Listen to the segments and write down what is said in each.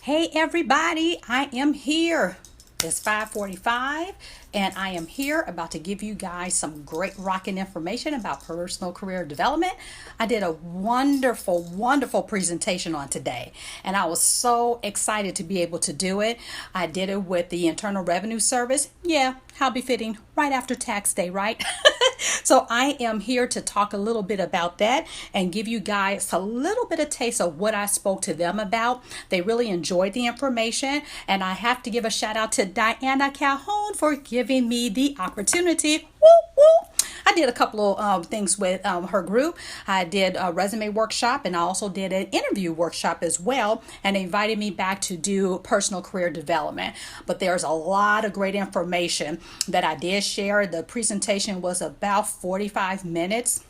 Hey everybody, I am here. It's 5:45 and I am here about to give you guys some great rocking information about personal career development. I did a wonderful presentation on today and I was so excited to be able to do it. I did it with the Internal Revenue Service. Yeah, how befitting right after tax day, right? So I am here to talk a little bit about that and give you guys a little bit of taste of what I spoke to them about. They really enjoyed the information, and I have to give a shout out to Diana Calhoun for giving me the opportunity. Woo, woo. I did a couple of things with her group. I did a resume workshop and I also did an interview workshop as well, and they invited me back to do personal career development. But there's a lot of great information that I did share. The presentation was about 45 minutes.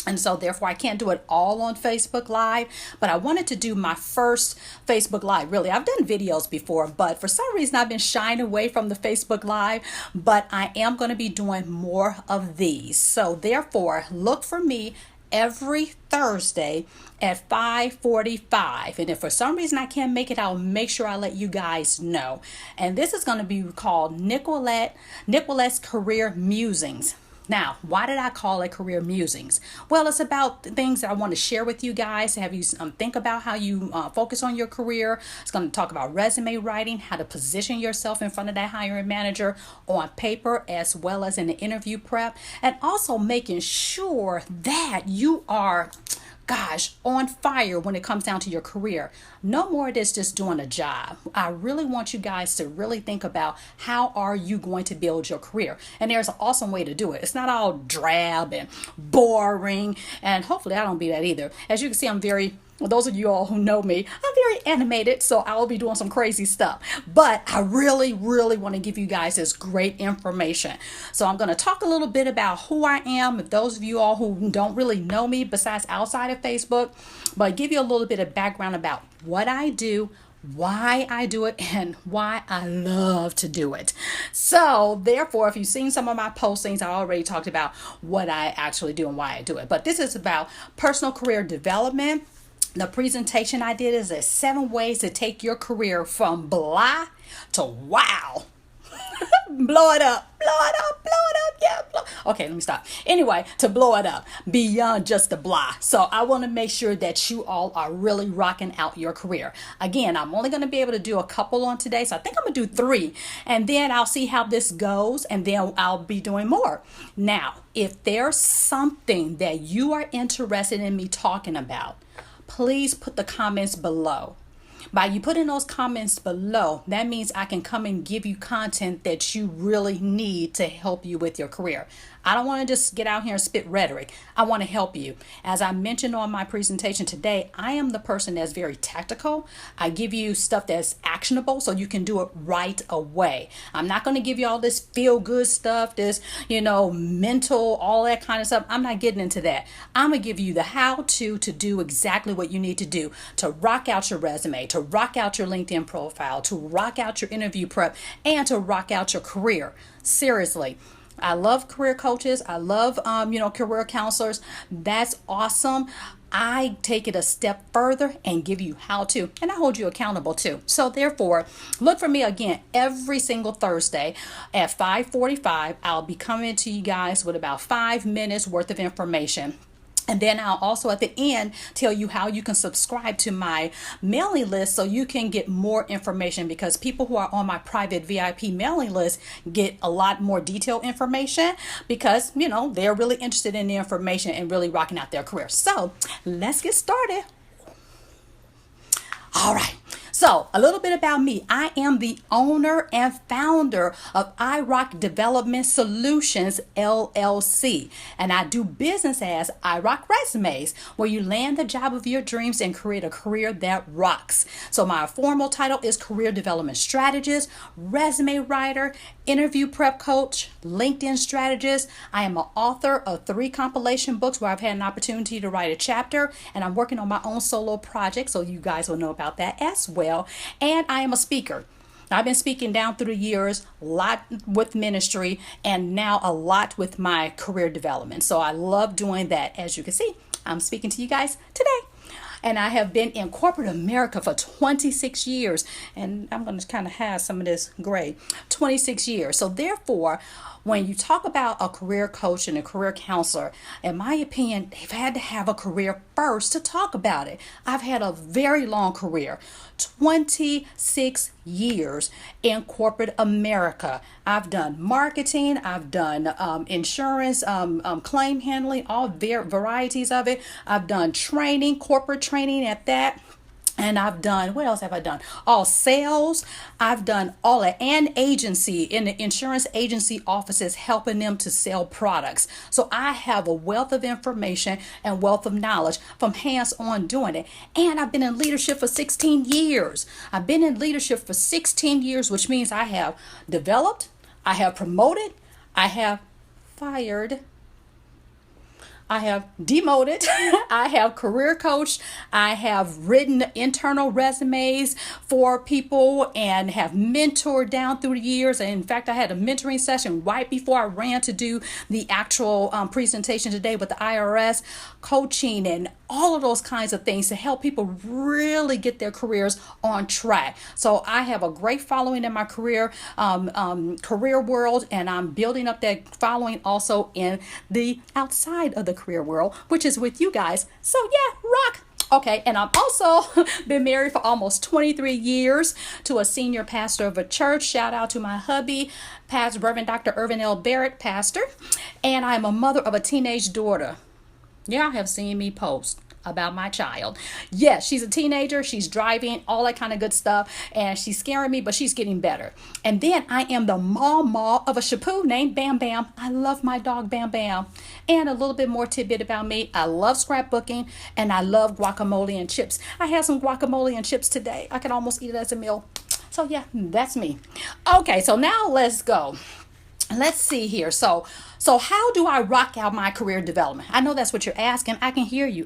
And so therefore I can't do it all on Facebook Live, but I wanted to do my first Facebook Live. Really, I've done videos before, but for some reason I've been shying away from the Facebook Live, but I am going to be doing more of these. So therefore, look for me every Thursday at 5:45. And if for some reason I can't make it, I'll make sure I let you guys know. And this is going to be called Nicolette's Career Musings. Now, why did I call it Career Musings? Well, it's about things that I want to share with you guys, have you think about how you focus on your career. It's going to talk about resume writing, how to position yourself in front of that hiring manager on paper as well as in the interview prep, and also making sure that you are on fire when it comes down to your career. No more of this just doing a job. I really want you guys to really think about how are you going to build your career. And there's an awesome way to do it. It's not all drab and boring, and hopefully I don't be that either. As you can see, those of you all who know me, I'm very animated, so I'll be doing some crazy stuff. But I really want to give you guys this great information. So I'm going to talk a little bit about who I am, if those of you all who don't really know me besides outside of Facebook, but give you a little bit of background about what I do, why I do it, and why I love to do it. So therefore, if you've seen some of my postings, I already talked about what I actually do and why I do it. But this is about personal career development. The presentation I did is 7 ways to take your career from blah to wow. Blow it up, yeah. Okay, let me stop. Anyway, to blow it up beyond just the blah. So I want to make sure that you all are really rocking out your career. Again, I'm only going to be able to do a couple on today, so I think I'm going to do 3, and then I'll see how this goes, and then I'll be doing more. Now, if there's something that you are interested in me talking about, please put the comments below. By you putting those comments below, that means I can come and give you content that you really need to help you with your career. I don't want to just get out here and spit rhetoric. I want to help you. As I mentioned on my presentation today, I am the person that's very tactical. I give you stuff that's actionable so you can do it right away. I'm not going to give you all this feel good stuff, this, mental, all that kind of stuff. I'm not getting into that. I'm going to give you the how to do exactly what you need to do to rock out your resume, to rock out your LinkedIn profile, to rock out your interview prep, and to rock out your career. Seriously. I love career coaches. I love, career counselors. That's awesome. I take it a step further and give you how to, and I hold you accountable too. So therefore, look for me again every single Thursday at 5:45. I'll be coming to you guys with about 5 minutes worth of information. And then I'll also at the end tell you how you can subscribe to my mailing list so you can get more information, because people who are on my private VIP mailing list get a lot more detailed information because, they're really interested in the information and really rocking out their career. So let's get started. All right. So a little bit about me. I am the owner and founder of iRock Development Solutions, LLC. And I do business as iRock Resumes, where you land the job of your dreams and create a career that rocks. So my formal title is Career Development Strategist, Resume Writer, Interview Prep Coach, LinkedIn Strategist. I am an author of 3 compilation books where I've had an opportunity to write a chapter, and I'm working on my own solo project, so you guys will know about that as well. And I am a speaker. I've been speaking down through the years, a lot with ministry, and now a lot with my career development. So I love doing that. As you can see, I'm speaking to you guys today. And I have been in corporate America for 26 years. And I'm going to kind of have some of this gray, 26 years. So therefore, when you talk about a career coach and a career counselor, in my opinion, they've had to have a career first to talk about it. I've had a very long career, 26 years in corporate America. I've done marketing, I've done insurance, claim handling, all varieties of it. I've done training, corporate training at that. And I've done, what else have I done? All sales. I've done all that, and agency in the insurance agency offices, helping them to sell products. So I have a wealth of information and wealth of knowledge from hands on doing it. And I've been in leadership for 16 years. I've been in leadership for 16 years, which means I have developed, I have promoted, I have fired, I have demoted, I have career coached, I have written internal resumes for people and have mentored down through the years. And in fact, I had a mentoring session right before I ran to do the actual presentation today with the IRS, coaching and all of those kinds of things to help people really get their careers on track. So I have a great following in my career world, and I'm building up that following also in the outside of the career world, which is with you guys. So yeah, rock. Okay, and I've also been married for almost 23 years to a senior pastor of a church. Shout out to my hubby, Pastor Reverend Dr. Irvin L. Barrett, pastor. And I'm a mother of a teenage daughter. Y'all have seen me post about my child. Yes, she's a teenager. She's driving, all that kind of good stuff. And she's scaring me, but she's getting better. And then I am the mama of a Shapoo named Bam Bam. I love my dog Bam Bam. And a little bit more tidbit about me. I love scrapbooking and I love guacamole and chips. I had some guacamole and chips today. I could almost eat it as a meal. So yeah, that's me. Okay, so now let's go. Let's see here. So how do I rock out my career development? I know that's what you're asking. I can hear you.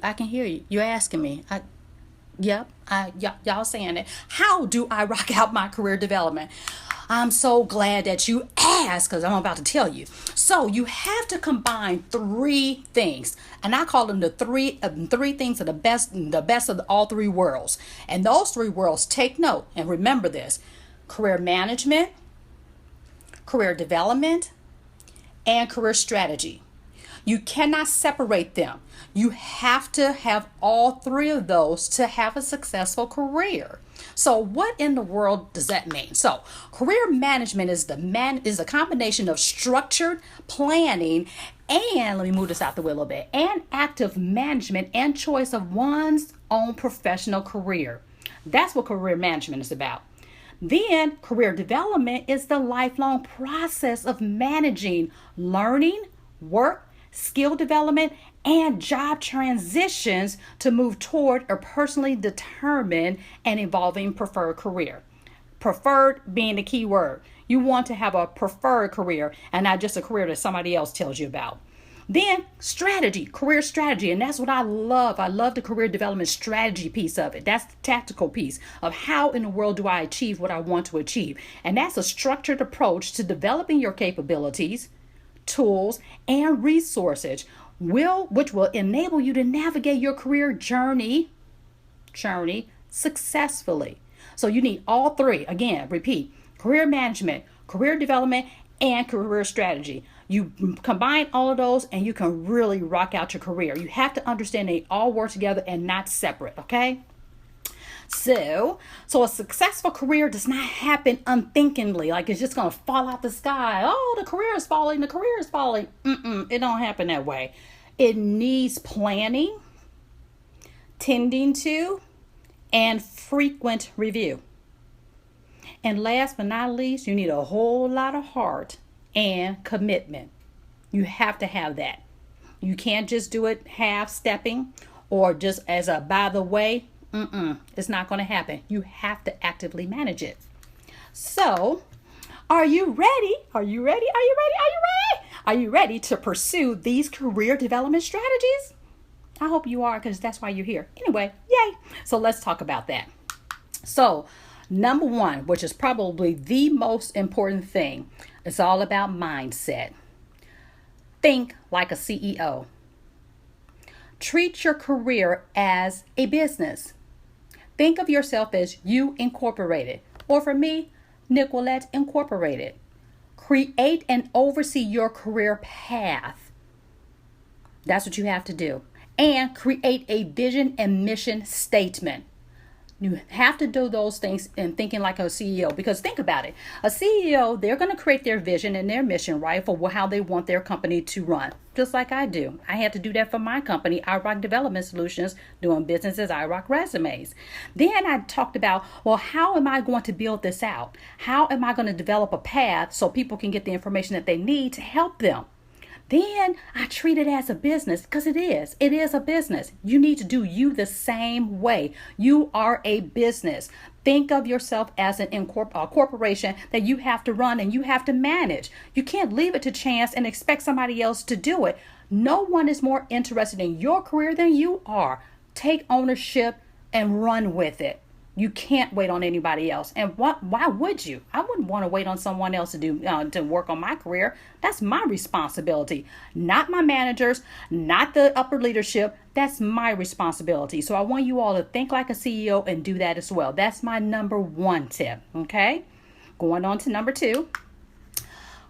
You're asking me. Y'all saying it. How do I rock out my career development? I'm so glad that you asked, because I'm about to tell you. So you have to combine three things, and I call them the three things of the best of all three worlds. And those three worlds, take note and remember this: career management, career development, and career strategy. You cannot separate them. You have to have all three of those to have a successful career. So what in the world does that mean? So career management is a combination of structured planning and, let me move this out the way a little bit, and active management and choice of one's own professional career. That's what career management is about. Then career development is the lifelong process of managing learning, work, skill development, and job transitions to move toward a personally determined and evolving preferred career. Preferred being the key word. You want to have a preferred career and not just a career that somebody else tells you about. Then strategy, career strategy, and that's what I love. I love the career development strategy piece of it. That's the tactical piece of how in the world do I achieve what I want to achieve. And that's a structured approach to developing your capabilities, tools, and resources, which will enable you to navigate your career journey successfully. So you need all three. Again, repeat: career management, career development, and career strategy. You combine all of those and you can really rock out your career. You have to understand they all work together and not separate, okay? So a successful career does not happen unthinkingly, like it's just going to fall out the sky. Oh, the career is falling. It don't happen that way. It needs planning, tending to, and frequent review. And last but not least, you need a whole lot of heart and commitment. You have to have that. You can't just do it half-stepping or just as a by the way. It's not going to happen. You have to actively manage it. So, are you ready? Are you ready? Are you ready to pursue these career development strategies? I hope you are, because that's why you're here. Anyway, yay. So let's talk about that. So, number one, which is probably the most important thing, it's all about mindset. Think like a CEO. Treat your career as a business. Think of yourself as You Incorporated, or for me, Nicolette Incorporated. Create and oversee your career path. That's what you have to do. And create a vision and mission statement. You have to do those things in thinking like a CEO, because think about it. A CEO, they're going to create their vision and their mission, right, for how they want their company to run, just like I do. I had to do that for my company, iRock Development Solutions, doing business as iRock Resumes. Then I talked about, well, how am I going to build this out? How am I going to develop a path so people can get the information that they need to help them? Then I treat it as a business, because it is. It is a business. You need to do you the same way. You are a business. Think of yourself as a corporation that you have to run and you have to manage. You can't leave it to chance and expect somebody else to do it. No one is more interested in your career than you are. Take ownership and run with it. You can't wait on anybody else. And why would you? I wouldn't want to wait on someone else to work on my career. That's my responsibility, not my managers, not the upper leadership. That's my responsibility. So I want you all to think like a CEO and do that as well. That's my number one tip. Okay. Going on to number two.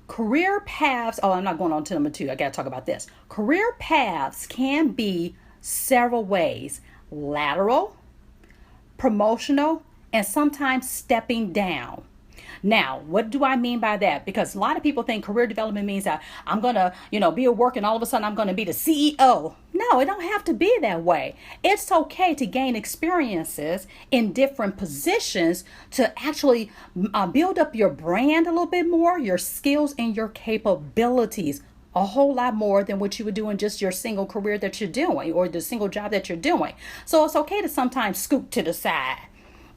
Career paths. Oh, I'm not going on to number two. I got to talk about this. Career paths can be several ways: lateral, promotional, and sometimes stepping down. Now, what do I mean by that? Because a lot of people think career development means that I'm going to, be at work and all of a sudden I'm going to be the CEO. No, it don't have to be that way. It's okay to gain experiences in different positions to actually build up your brand a little bit more, your skills and your capabilities a whole lot more than what you would do in just your single career that you're doing or the single job that you're doing. So it's okay to sometimes scoot to the side.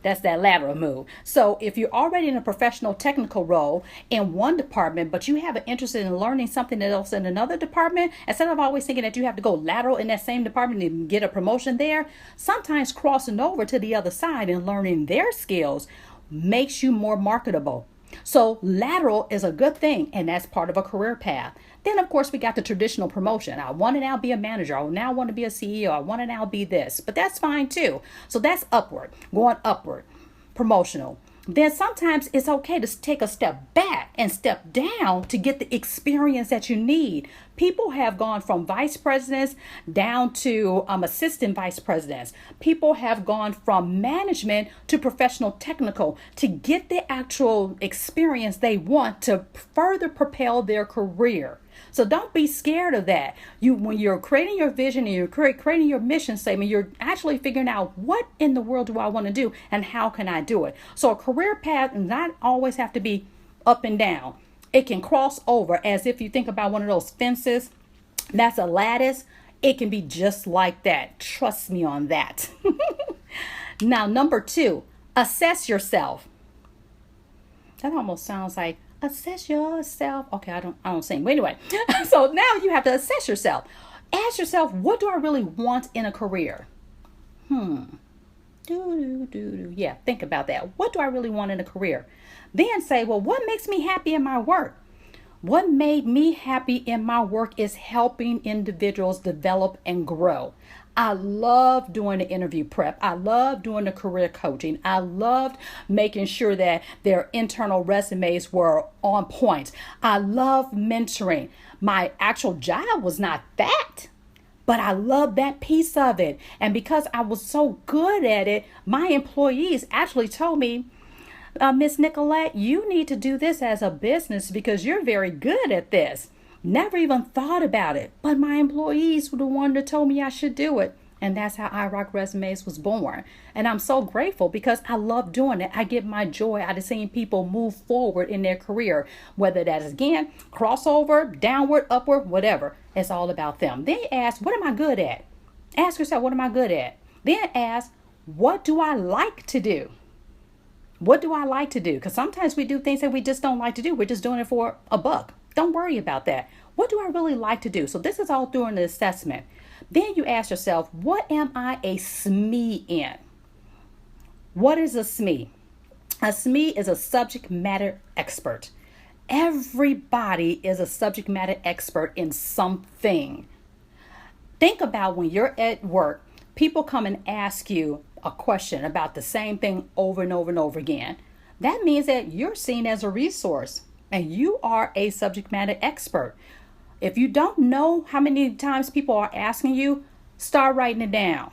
That's that lateral move. So if you're already in a professional technical role in one department, but you have an interest in learning something else in another department, instead of always thinking that you have to go lateral in that same department and get a promotion there, sometimes crossing over to the other side and learning their skills makes you more marketable. So lateral is a good thing, and that's part of a career path. Then, of course, we got the traditional promotion. I want to now be a manager. I now want to be a CEO. I want to now be this. But that's fine, too. So that's upward, going upward, promotional. Then sometimes it's okay to take a step back and step down to get the experience that you need. People have gone from vice presidents down to assistant vice presidents. People have gone from management to professional technical to get the actual experience they want to further propel their career. So don't be scared of that. When you're creating your vision and you're creating your mission statement, you're actually figuring out what in the world do I want to do and how can I do it. So a career path does not always have to be up and down. It can cross over, as if you think about one of those fences. That's a lattice. It can be just like that. Trust me on that. Now, number two, assess yourself. That almost sounds like assess yourself. Okay, I don't sing. But anyway, so now you have to assess yourself. Ask yourself, what do I really want in a career? Yeah, think about that. What do I really want in a career? Then say, well, what makes me happy in my work? What made me happy in my work is helping individuals develop and grow. I love doing the interview prep. I love doing the career coaching. I loved making sure that their internal resumes were on point. I love mentoring. My actual job was not that, but I love that piece of it. And because I was so good at it, my employees actually told me, Miss Nicolette, you need to do this as a business because you're very good at this. Never even thought about it, but my employees were the one that told me I should do it. And that's how iRock Resumes was born. And I'm so grateful because I love doing it. I get my joy out of seeing people move forward in their career, whether that is, again, crossover, downward, upward, whatever. It's all about them. Then ask, what am I good at? Ask yourself, what am I good at? Then ask, what do I like to do? What do I like to do? Because sometimes we do things that we just don't like to do. We're just doing it for a buck. Don't worry about that. What do I really like to do? So this is all during the assessment. Then you ask yourself, what am I a SME in? What is a SME? A SME is a subject matter expert. Everybody is a subject matter expert in something. Think about when you're at work, people come and ask you a question about the same thing over and over and over again. That means that you're seen as a resource and you are a subject matter expert. If you don't know how many times people are asking you, start writing it down.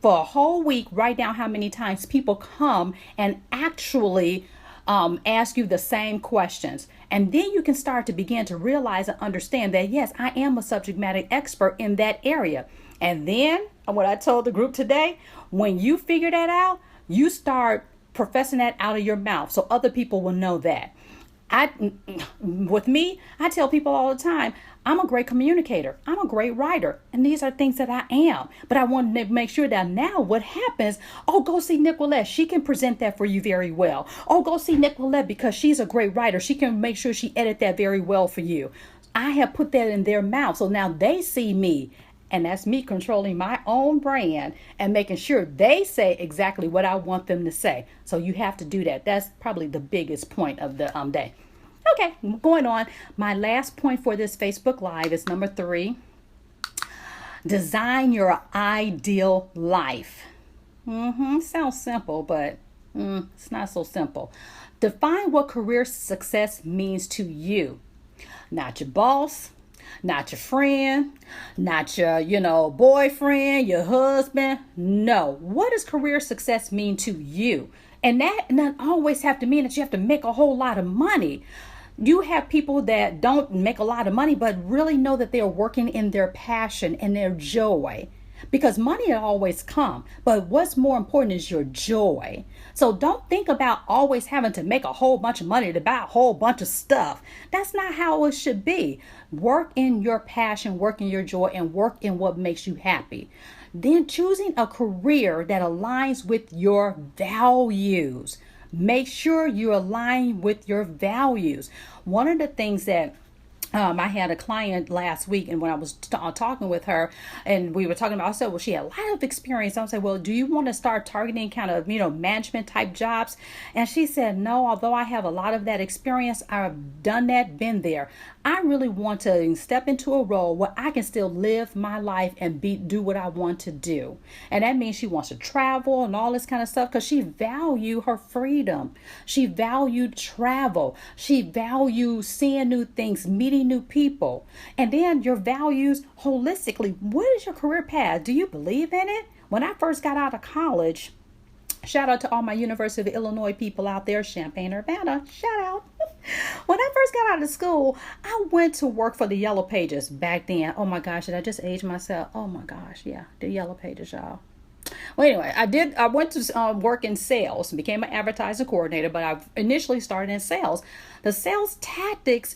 For a whole week, write down how many times people come and actually ask you the same questions. And then you can start to begin to realize and understand that, yes, I am a subject matter expert in that area. And then what I told the group today, when you figure that out, you start professing that out of your mouth so other people will know that. With me, I tell people all the time, I'm a great communicator. I'm a great writer. And these are things that I am. But I want to make sure that now what happens, oh, go see Nicolette. She can present that for you very well. Oh, go see Nicolette because she's a great writer. She can make sure she edit that very well for you. I have put that in their mouth. So now they see me. And that's me controlling my own brand and making sure they say exactly what I want them to say. So you have to do that. That's probably the biggest point of the day. Okay, going on. My last point for this Facebook Live is number 3. Design your ideal life. Sounds simple, but it's not so simple. Define what career success means to you. Not your boss, not your friend, not your, boyfriend, your husband. No. What does career success mean to you? And that not always have to mean that you have to make a whole lot of money. You have people that don't make a lot of money, but really know that they're working in their passion and their joy. Because money will always come, but what's more important is your joy. So don't think about always having to make a whole bunch of money to buy a whole bunch of stuff. That's not how it should be. Work in your passion, work in your joy, and work in what makes you happy. Then choosing a career that aligns with your values. Make sure you align with your values. One of the things that I had a client last week, and when I was talking with her, and we were talking about, I said, well, she had a lot of experience. I said, well, do you want to start targeting kind of, management type jobs? And she said, no, although I have a lot of that experience, I've done that, been there. I really want to step into a role where I can still live my life and do what I want to do. And that means she wants to travel and all this kind of stuff because she valued her freedom. She valued travel. She valued seeing new things, meeting new people. And then your values holistically. What is your career path? Do you believe in it? When I first got out of college, shout out to all my University of Illinois people out there, Champaign-Urbana, shout out. When I first got out of school, I went to work for the Yellow Pages back then. Oh my gosh, did I just age myself? Oh my gosh, yeah, the Yellow Pages, y'all. Well, anyway, I went to work in sales, became an advertising coordinator, but I initially started in sales. The sales tactics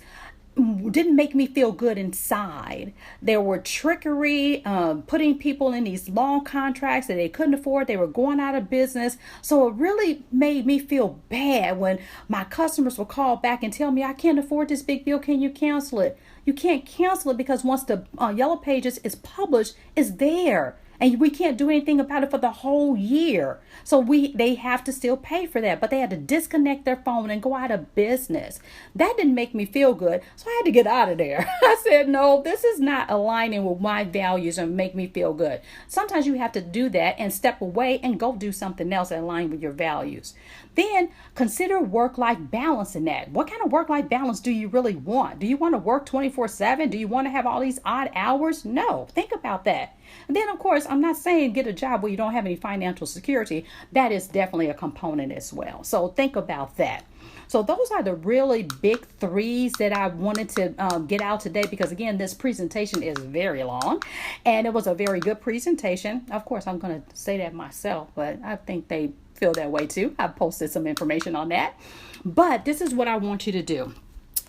didn't make me feel good inside. There were trickery, putting people in these long contracts that they couldn't afford. They were going out of business. So it really made me feel bad when my customers would call back and tell me, I can't afford this big bill. Can you cancel it? You can't cancel it because once the Yellow Pages is published, it's there. And we can't do anything about it for the whole year. So they have to still pay for that. But they had to disconnect their phone and go out of business. That didn't make me feel good. So I had to get out of there. I said, no, this is not aligning with my values and make me feel good. Sometimes you have to do that and step away and go do something else that aligns with your values. Then consider work-life balance in that. What kind of work-life balance do you really want? Do you want to work 24/7? Do you want to have all these odd hours? No. Think about that. And then, of course, I'm not saying get a job where you don't have any financial security. That is definitely a component as well. So think about that. So those are the really big 3s that I wanted to get out today because, again, this presentation is very long and it was a very good presentation. Of course, I'm going to say that myself, but I think they feel that way too. I posted some information on that. But this is what I want you to do.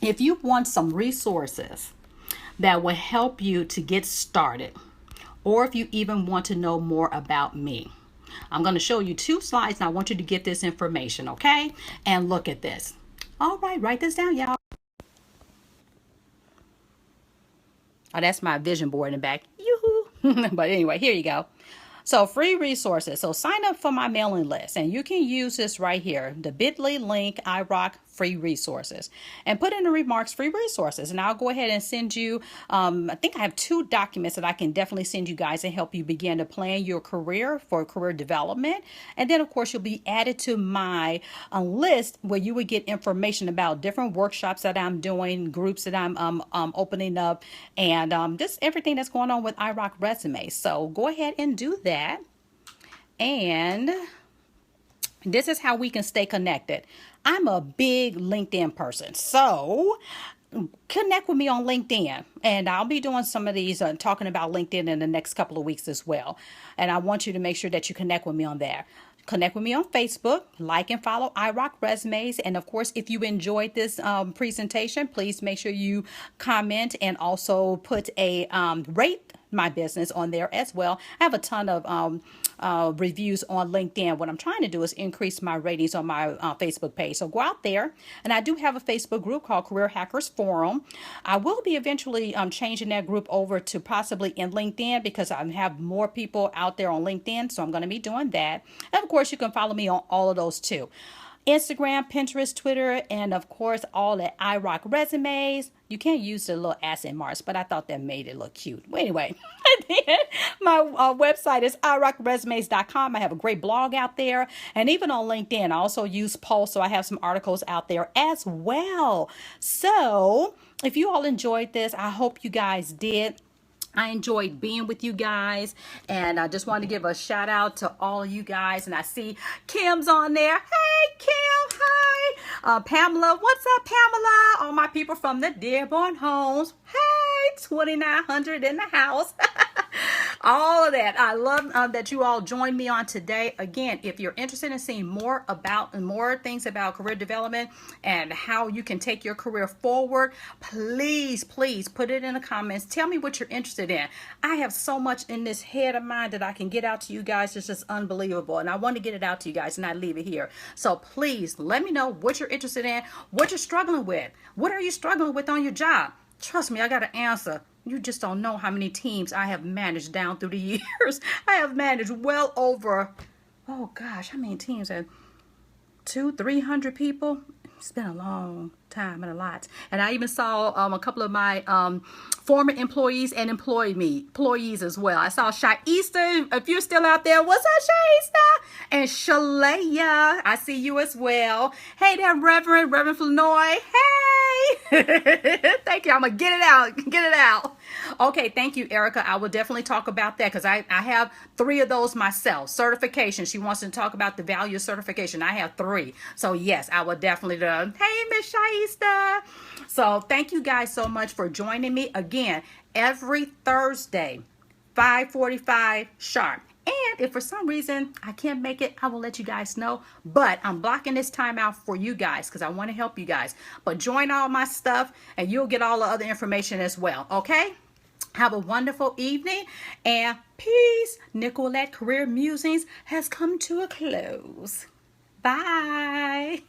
If you want some resources that will help you to get started, or if you even want to know more about me, I'm going to show you 2 slides and I want you to get this information, okay? And look at this. All right, write this down, y'all. Oh, that's my vision board in the back. Yoo-hoo. But anyway, here you go. So free resources. So sign up for my mailing list and you can use this right here. The bit.ly link, iRock free resources, and put in the remarks free resources, and I'll go ahead and send you I think I have 2 documents that I can definitely send you guys and help you begin to plan your career for career development. And then of course you'll be added to my list where you would get information about different workshops that I'm doing, groups that I'm opening up, and just everything that's going on with iRock Resume. So go ahead and do that. And this is how we can stay connected. I'm a big LinkedIn person, so connect with me on LinkedIn, and I'll be doing some of these talking about LinkedIn in the next couple of weeks as well. And I want you to make sure that you connect with me on there. Connect with me on Facebook, like and follow iRock Resumes. And of course, if you enjoyed this presentation, please make sure you comment and also put a rate my business on there as well. I have a ton of reviews on LinkedIn. What I'm trying to do is increase my ratings on my Facebook page. So go out there, and I do have a Facebook group called Career Hackers Forum. I will be eventually changing that group over to possibly in LinkedIn because I have more people out there on LinkedIn. So I'm going to be doing that. And of course, you can follow me on all of those too. Instagram, Pinterest, Twitter, and of course all at iRock Resumes. You can't use the little accent marks, but I thought that made it look cute. Well, anyway, my website is iRockResumes.com. I have a great blog out there, and even on LinkedIn, I also use Pulse, so I have some articles out there as well. So if you all enjoyed this, I hope you guys did. I enjoyed being with you guys, and I just wanted to give a shout out to all of you guys. And I see Kim's on there. Hey, Kim. Hi. Pamela. What's up, Pamela? All my people from the Dearborn Homes. Hey, 2900 in the house. All of that. I love that you all joined me on today. Again, if you're interested in seeing more things about career development and how you can take your career forward, please put it in the comments. Tell me what you're interested in. I have so much in this head of mine that I can get out to you guys. It's just unbelievable, and I want to get it out to you guys and not leave it here. So please let me know what you're interested in, what you're struggling with. What are you struggling with on your job? Trust me, I got an answer. You just don't know how many teams I have managed down through the years. I have managed well over, oh gosh, how many teams? 200-300 people. It's been a long time and a lot. And I even saw a couple of my former employees and employees as well. I saw Shaista, if you're still out there. What's up, Shaista? And Shalaya, I see you as well. Hey there, Reverend Flanoy. Hey. Thank you. I'm going to get it out. Okay, thank you, Erica. I will definitely talk about that because I have 3 of those myself. Certification. She wants to talk about the value of certification. I have 3. So yes, I will definitely do. Hey, Miss Shaista. So thank you guys so much for joining me again every Thursday, 5:45 sharp. And if for some reason I can't make it, I will let you guys know. But I'm blocking this time out for you guys because I want to help you guys. But join all my stuff and you'll get all the other information as well. Okay? Have a wonderful evening and peace. Nicolette Career Musings has come to a close. Bye.